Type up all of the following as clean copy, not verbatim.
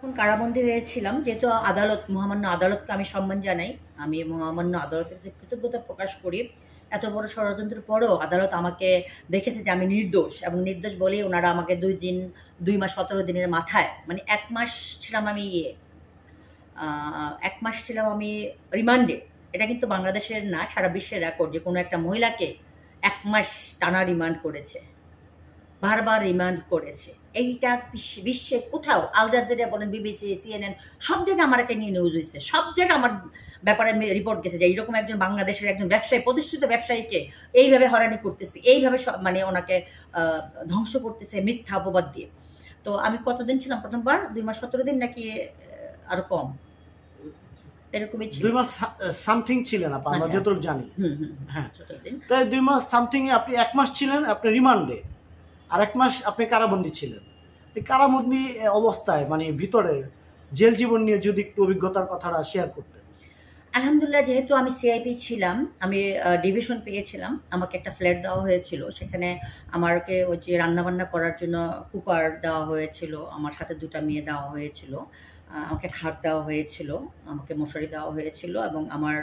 যখন কারাবন্দী হয়েছিলাম, যেহেতু আদালত, মহামান্য আদালতকে আমি সম্মান জানাই, আমি মহামান্য আদালতের কাছে কৃতজ্ঞতা প্রকাশ করি। এত বড় ষড়যন্ত্রের পরেও আদালত আমাকে দেখেছে যে আমি নির্দোষ, এবং নির্দোষ বলেই ওনারা আমাকে 2 মাস 17 দিনের মাথায়, মানে 1 মাস ছিলাম আমি 1 মাস ছিলাম আমি রিমান্ডে। এটা কিন্তু বাংলাদেশের না, সারা বিশ্বের রেকর্ড যে কোনো একটা মহিলাকে 1 মাস টানা রিমান্ড করেছে, বারবার রিমান্ড করেছে। এইটা বিশ্বে কোথাও, আল জাজিরা বলেন, বিবিসি, সিএনএন, সব জায়গায় আমার একটা নিয়ে নিউজ হয়েছে, সব জায়গায় আমার ব্যাপারে রিপোর্ট গেছে যে এইরকম একজন বাংলাদেশের একজন ব্যবসায়ী, প্রতিষ্ঠিত ব্যবসায়ীকে এইভাবে হয়রানি করতেছে, এইভাবে মানে ওনাকে ধ্বংস করতেছে মিথ্যা অপবাদ দিয়ে। তো আমি কতদিন ছিলাম প্রথমবার? 2 মাস 17 দিন নাকি আরো কম, এরকমই ছিল। 2 মাস সামথিং ছিলেন আপা, আমরা যতটুকু জানি। হ্যাঁ, তাই 2 মাস সামথিং এ আপনি 1 মাস ছিলেন আপনি রিমান্ডে, আর 1 মাস আপনি কারাবন্দী ছিলেন। এই কারাবন্দী অবস্থায় মানে ভিতরে জেল জীবন নিয়ে যদি একটু অভিজ্ঞতার কথাটা শেয়ার করতেন। আলহামদুলিল্লাহ, যেহেতু আমি সিআইপি ছিলাম, আমি ডিভিশন পেয়েছিলাম, আমাকে একটা ফ্ল্যাট দেওয়া হয়েছিল। সেখানে আমাকে ওই যে রান্নাবান্না করার জন্য কুকার দেওয়া হয়েছিল, আমার সাথে 2টা মেয়ে দেওয়া হয়েছিল, আমাকে খাট দেওয়া হয়েছিল, আমাকে মশারি দেওয়া হয়েছিল, এবং আমার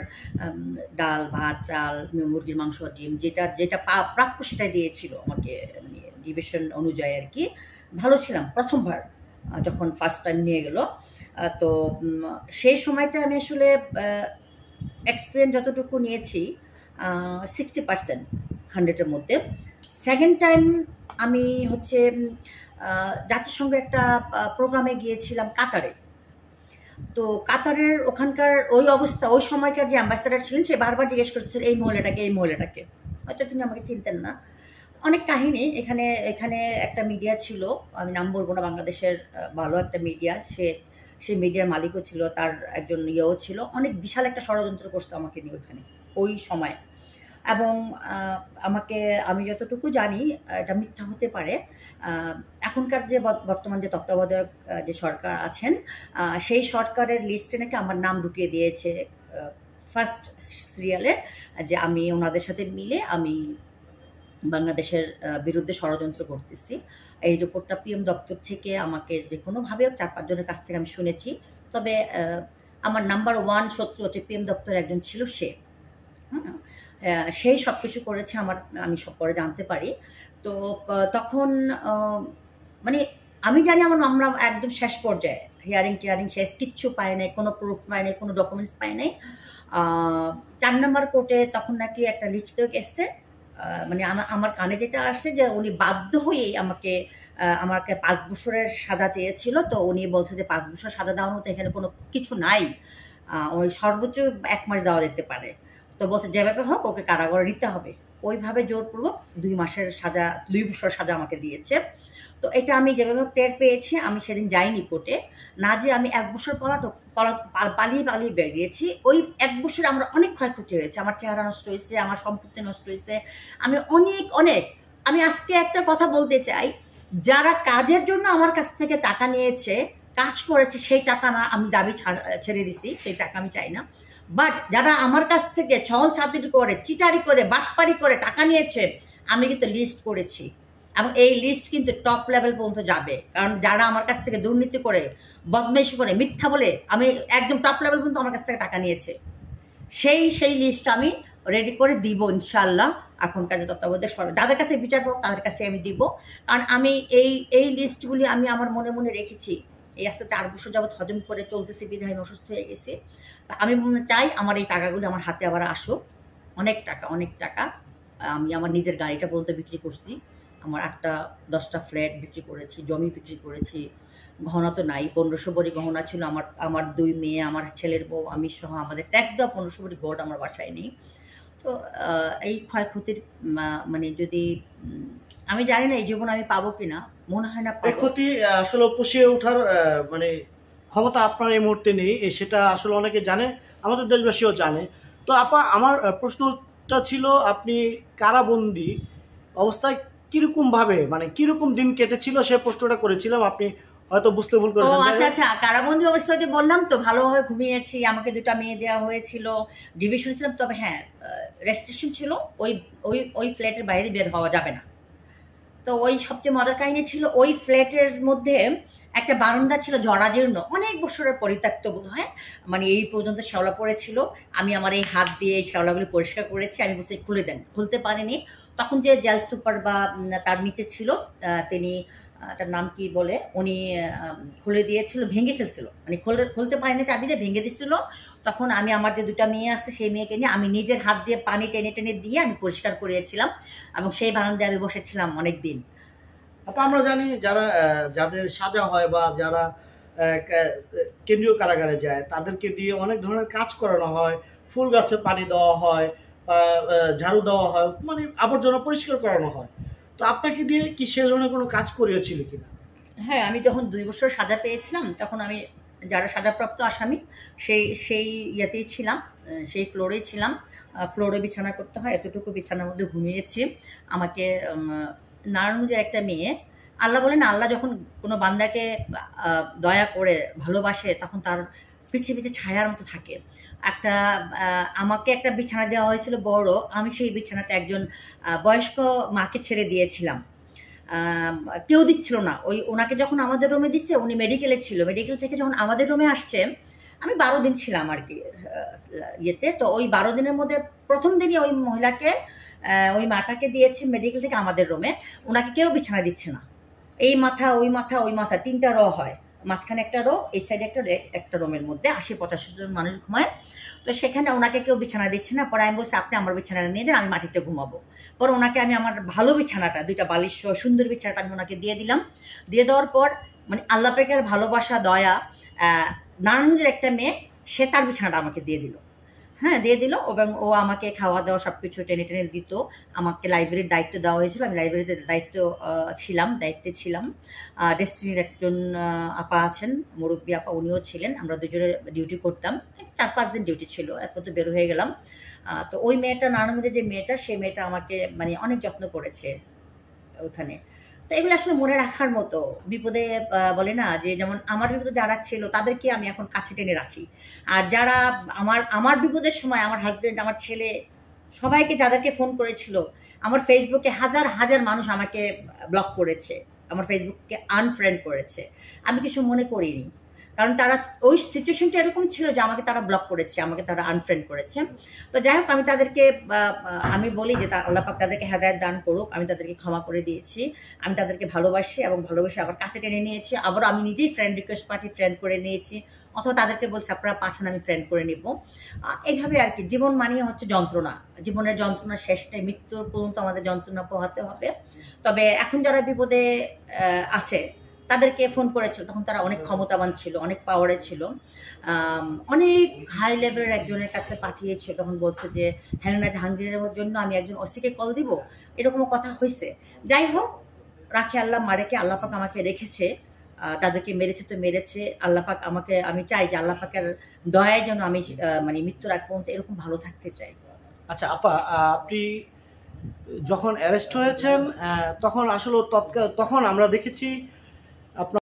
ডাল, ভাত, চাল, মুরগির মাংস, ডিম, যেটা যেটা প্রাপ্য সেটাই দিয়েছিল আমাকে, মানে ডিভিশন অনুযায়ী আর কি। ভালো ছিলাম প্রথমবার যখন ফার্স্ট টাইম নিয়ে গেল। তো সেই সময়টা আমি আসলে এক্সপিরিয়েন্স যতটুকু নিয়েছি 60% 100-এর মধ্যে। সেকেন্ড টাইম আমি হচ্ছে জাতিসংঘের একটা প্রোগ্রামে গিয়েছিলাম কাতারে। তো কাতারের ওখানকার ওই অবস্থা, ওই সময়কার যে অ্যাম্বাসেডার ছিলেন সে বারবার জিজ্ঞেস করছিল এই মহিলাটাকে, এই মহিলাটাকে। হয়তো তিনি আমাকে চিনতেন না। অনেক কাহিনী এখানে। এখানে একটা মিডিয়া ছিল, আমি নাম বলবো না, বাংলাদেশের ভালো একটা মিডিয়া, সেই মিডিয়ার মালিকও ছিল, তার একজন ইয়েও ছিল। অনেক বিশাল একটা ষড়যন্ত্র করছে আমাকে নিয়ে ওইখানে ওই সময়। এবং আমাকে, আমি যতটুকু জানি এটা মিথ্যা হতে পারে, এখনকার যে বর্তমান যে তত্ত্বাবধায়ক যে সরকার আছেন, সেই সরকারের লিস্টে নাকি আমার নাম ঢুকিয়ে দিয়েছে ফার্স্ট সিরিয়ালে, যে আমি ওনাদের সাথে মিলে আমি বাংলাদেশের বিরুদ্ধে ষড়যন্ত্র করতেছি। এই রিপোর্টটা পিএম দপ্তর থেকে আমাকে যে কোনোভাবে 4-5 জনের কাছ থেকে আমি শুনেছি। তবে আমার নাম্বার 1 শত্রু হচ্ছে পিএম দপ্তরের একজন ছিল, সে সেই সব কিছু করেছে আমি সব পরে জানতে পারি। তো তখন মানে আমি জানি আমার মামলা একদম শেষ পর্যায়ে, হিয়ারিং টিয়ারিং শেষ, কিচ্ছু পায় নাই, কোনো প্রুফ পায় নাই, কোনো ডকুমেন্টস পায় নাই। 4 নম্বর কোর্টে তখন নাকি একটা লিখিত এসছে, মানে আমার কানে যেটা আসছে যে উনি বাধ্য হয়েই আমাকে 5 বছরের সাজা চেয়েছিল। তো উনি বলছে যে 5 বছর সাজা দেওয়ার মতো এখানে কোনো কিছু নাই, ওই সর্বোচ্চ 1 মাস দেওয়া যেতে পারে। তো বলছে যেভাবে হোক ওকে কারাগারে নিতে হবে। ওইভাবে জোরপূর্বক 2 মাসের সাজা, 2 বছর সাজা আমাকে দিয়েছে। তো এটা আমি যেভাবে টের পেয়েছি, আমি সেদিন যাইনি কোর্টে, না যে আমি 1 বছর পালিয়ে বেরিয়েছি। ওই 1 বছরে আমার অনেক ক্ষয়ক্ষতি হয়েছে, আমার চেহারা নষ্ট হয়েছে, আমার সম্পত্তি নষ্ট হয়েছে, আমি অনেক। আমি আজকে একটা কথা বলতে চাই, যারা কাজের জন্য আমার কাছ থেকে টাকা নিয়েছে, কাজ করেছে, সেই টাকা আমি দাবি ছেড়ে দিছি, সেই টাকা আমি চাই না। বাট যারা আমার কাছ থেকে ছল ছাতুরি করে, চিটারি করে, বাটপারি করে টাকা নিয়েছে, আমি কিন্তু লিস্ট করেছি, এবং এই লিস্ট কিন্তু টপ লেভেল পর্যন্ত যাবে। কারণ যারা আমার কাছ থেকে দুর্নীতি করে, বদমাইশি করে, মিথ্যা বলে, আমি একদম টপ লেভেল পর্যন্ত আমার কাছ থেকে টাকা নিয়েছে, সেই লিস্ট আমি রেডি করে দিব ইনশাল্লাহ। এখনকার যে তত্ত্বাবধায়ক সরকার যাদের কাছে বিচার পাবো তাদের কাছে আমি দিব। কারণ আমি এই লিস্টগুলি আমি আমার মনে রেখেছি। এই আজকে 4 বছর যাবৎ হজম করে চলতেছি, বিধায় আমি অসুস্থ হয়ে গেছি। আমি চাই আমার এই টাকাগুলি আমার হাতে আবার আসুক। অনেক টাকা আমি আমার নিজের গাড়িটা পর্যন্ত বিক্রি করছি, আমার 8-10টা ফ্ল্যাট বিক্রি করেছি, জমি বিক্রি করেছি। গহনা তো নাই, 1500 ভরি গহনা ছিল আমার 2 মেয়ে, আমার ছেলের বউ, আমি সহ আমাদের ট্যাক্স দেওয়া 1500 ভরি গোল্ড আমার বাসায় নেই। তো এই ক্ষয়ক্ষতির মানে যদি আমি জানি না এই জীবন আমি পাবো কিনা, মনে হয় না পাবো। ক্ষতি আসলে পুষিয়ে ওঠার মানে ক্ষমতা আপনার এই মুহূর্তে নেই, সেটা আসলে অনেকে জানে, আমাদের দেশবাসীও জানে। তো আপা, আমার প্রশ্নটা ছিল, আপনি কারাবন্দী অবস্থায় কিরকম ভাবে, মানে কিরকম দিন কেটেছিল, সে প্রশ্নটা করেছিলাম, আপনি হয়তো বুঝতে ভুল করেছেন। আচ্ছা, কারাবন্দী অবস্থা যে বললাম তো, ভালোভাবে ঘুমিয়েছি, আমাকে 2টা মেয়ে দেওয়া হয়েছিল, ডিভিশন ছিলাম। তবে হ্যাঁ, রেস্ট্রিকশন ছিল, ওই ফ্ল্যাটের বাইরে বের হওয়া যাবে না। তো ওই সবচেয়ে মজার কাহিনী ছিল ওই ফ্ল্যাটের মধ্যে একটা বারান্দা ছিল জরাজীর্ণ, অনেক বছরের পরিত্যক্ত বোধ হয়, মানে এই পর্যন্ত শ্যাওলা পড়েছিল। আমি আমার এই হাত দিয়ে এই শ্যাওলাগুলি পরিষ্কার করেছি। আমি বলছি খুলে দেন, খুলতে পারিনি। তখন যে জেল সুপার বা তার নিচে ছিল তিনি, তার নাম কি বলে, উনি খুলে দিয়েছিল, ভেঙে ফেলছিল, মানে খুলতে পারিনি, চাবি দিয়ে ভেঙে দিচ্ছিল। তখন আমি আমার যে দুটা মেয়ে আছে সেই মেয়েকে নিয়ে আমি নিজের হাত দিয়ে পানি টেনে টেনে দিয়ে আমি পরিষ্কার করিয়েছিলাম, এবং সেই বারান্দায় আমি বসেছিলাম অনেক দিন। আপা আমরা জানি যারা যাদের সাজা হয় বা যারা কেন্দ্রীয় কারাগারে যায় তাদেরকে দিয়ে অনেক ধরনের কাজ করানো হয়, ফুল গাছে পানি দেওয়া হয়, ঝাড়ু দেওয়া হয়, মানে আবর্জনা পরিষ্কার করানো হয়। তো আপনাকে দিয়ে কি সে ধরনের কোনো কাজ করিয়েছিল কিনা? হ্যাঁ, আমি যখন ২ বছর সাজা পেয়েছিলাম তখন আমি যারা সাজাপ্রাপ্ত আসামি সেই ইয়েতেই ছিলাম, সেই ফ্লোরেই ছিলাম। ফ্লোরে বিছানা করতে হয়, এতটুকু বিছানার মধ্যে ঘুমিয়েছি। আমাকে নারায়ণগঞ্জের একটা মেয়ে, আল্লাহ বলেন আল্লাহ যখন কোনো বান্দাকে দয়া করে ভালোবাসে তখন তার পিছে পিছে ছায়ার মতো থাকে। আমাকে একটা বিছানা দেওয়া হয়েছিল বড়, আমি সেই বিছানাটা একজন বয়স্ক মাকে ছেড়ে দিয়েছিলাম। কেউ দিচ্ছিল না। ওনাকে যখন আমাদের রুমে দিচ্ছে, উনি মেডিকেলে ছিল, মেডিকেল থেকে যখন আমাদের রুমে আসছে, আমি ১২ দিন ছিলাম আর কি ইয়েতে। তো ওই ১২ দিনের মধ্যে প্রথম দিনই ওই মহিলাকে, ওই মাটাকে দিয়েছে মেডিকেল থেকে আমাদের রুমে। ওনাকে কেউ বিছানা দিচ্ছে না। এই মাথা ওই মাথা ওই মাথা ৩টা রো হয়, মাঝখানে একটা রো, এই সাইডে একটা রুমের মধ্যে ৮০-৮৫ জন মানুষ ঘুমায়। তো সেখানে ওনাকে কেউ বিছানা দিচ্ছে না। পরে আমি বলছি আপনি আমার বিছানাটা নিয়ে যান, আমি মাটিতে ঘুমাবো। পরে ওনাকে আমি আমার ভালো বিছানাটা, ২টা বালিশ সুন্দর বিছানাটা আমি ওনাকে দিয়ে দিলাম। দিয়ে দেওয়ার পর মানে আল্লাহ পাকের ভালোবাসা দয়া, নারায়ণগঞ্জের একটা মেয়ে, সে তার বিছানাটা আমাকে দিয়ে দিল। হ্যাঁ, দিয়ে দিল, এবং ও আমাকে খাওয়া দাওয়া সব কিছু টেনে টেনে দিত। আমাকে লাইব্রেরির দায়িত্ব দেওয়া হয়েছিল, আমি লাইব্রেরিতে দায়িত্বে ছিলাম। ডেস্টিনির একজন আপা আছেন, মুরব্বী আপা, উনিও ছিলেন। আমরা দুজনে ডিউটি করতাম, ৪-৫ দিন ডিউটি ছিল, এরপর তো বের হয়ে গেলাম। তো ওই মেয়েটা, নারায়ণগঞ্জের যে মেয়েটা, সেই মেয়েটা আমাকে মানে অনেক যত্ন করেছে ওখানে। তো এগুলো আসলে মনে রাখার মতো। বিপদে বলে না যে, যেমন আমার বিপদে যারা ছিল তাদেরকে আমি এখন কাছে টেনে রাখি। আর যারা আমার বিপদের সময় আমার হাজবেন্ড, আমার ছেলে, সবাইকে যাদেরকে ফোন করেছিল, আমার ফেসবুকে হাজার হাজার মানুষ আমাকে ব্লক করেছে, আমার ফেসবুককে আনফ্রেন্ড করেছে। আমি কিছু মনে করিনি, কারণ তারা ওই সিচুয়েশনটা এরকম ছিল যে আমাকে তারা ব্লক করেছে, আমাকে তারা আনফ্রেন্ড করেছে। তো যাই হোক, আমি তাদেরকে আমি বলি যে আল্লাহ পাক তাদেরকে হেদায়েত দান করুক। আমি তাদেরকে ক্ষমা করে দিয়েছি, আমি তাদেরকে ভালোবাসি এবং ভালোবেসে আবার কাছে টেনে নিয়েছি। আবারও আমি নিজেই ফ্রেন্ড রিকোয়েস্ট পাঠিয়ে ফ্রেন্ড করে নিয়েছি, অথবা তাদেরকে বলছি আপনারা পাঠান, আমি ফ্রেন্ড করে নেব। এইভাবে আর কি। জীবন মানিয়ে হচ্ছে যন্ত্রণা, জীবনের যন্ত্রণার শেষটাই, মৃত্যুর পর্যন্ত আমাদের যন্ত্রণা পোহাতে হবে। তবে এখন যারা বিপদে আছে তাদেরকে ফোন করেছিল, তখন তারা অনেক ক্ষমতাবান ছিল, অনেক পাওয়ারে ছিল। অনেক হাই লেভেলের একজনের কাছে পাঠিয়েছে, তখন বলছে যে হেলেনা জাহাঙ্গীরের জন্য আমি একজন ওসিকে কল দিব, এরকমও কথা হয়েছে। যাই হোক, রাখে আল্লাহ, মারেকে আল্লাহ পাক আমাকে রেখেছে। তাদেরকে মেরেছে তো মেরেছে, আল্লাহ পাক আমাকে, আমি চাই যে আল্লাহ পাকের দয়ায় যেন আমি মানে মৃত্যুর আগ পর্যন্ত এরকম ভালো থাকতে চাই। আচ্ছা আপা, আপনি যখন অ্যারেস্ট হয়েছেন তখন আসলে তখন আমরা দেখেছি আপনার